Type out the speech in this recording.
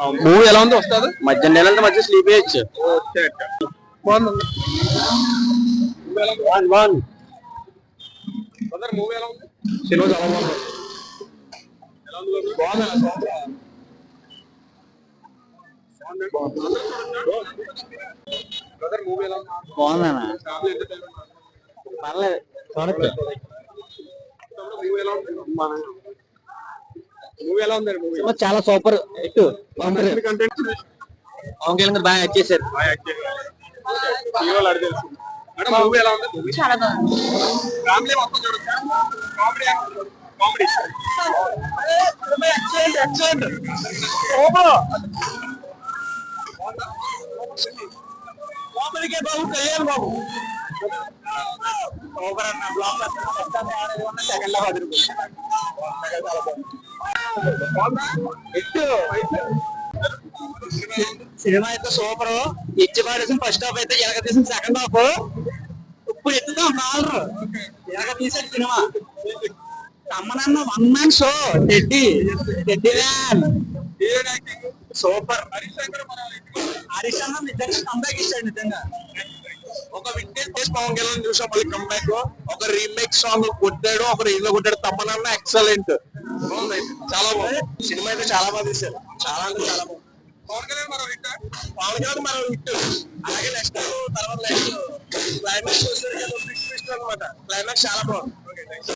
Movie ఎలా ఉంది వస్తుంది మధ్యాహ్నం నెలంతా మధ్య స్లీప్ చేయొచ్చు. మూవీ ఎలా ఉంది? సినిమా చాలా బాగుంది. బాగుందన్నా పర్లేదు చూడచ్చు. చాలా సూపర్ హిట్. పవన్ కళ్యాణ్ బాగా యాక్ట్ చేశారు. చాలా బాగుంది. సినిమా అయితే సూపర్. ఇచ్చి పాడేసిన ఫస్ట్ హాఫ్ అయితే ఎలాగ తీసిన సెకండ్ హాఫ్ ఇప్పుడు ఎత్తుతాం కాలరు ఎలాగ తీసాడు సినిమా. తమ్మనన్న one man show. Teddy man super. Harish అన్న నిజంగా కంబ్యాక్ ఇచ్చాడు. నిజంగా ఒక వింటేజ్ పవన్ కళ్యాణ్ చూసాం. మళ్ళీ కంబ్యాక్ ఒక రీమేక్ సాంగ్ కొట్టాడు, ఒక రీల్ కొట్టాడు. తమ్మనన్న ఎక్సలెంట్, చాలా బాగుంది. సినిమా అయితే చాలా బాగా తీశారు. చాలా అంటే చాలా బాగుంది. పవన్ కళ్యాణ్ మరో హిట్. అలాగే నెక్స్ట్ తర్వాత నెక్స్ట్ క్లైమాక్స్ అనమాట. క్లైమాక్స్ చాలా బాగుంది.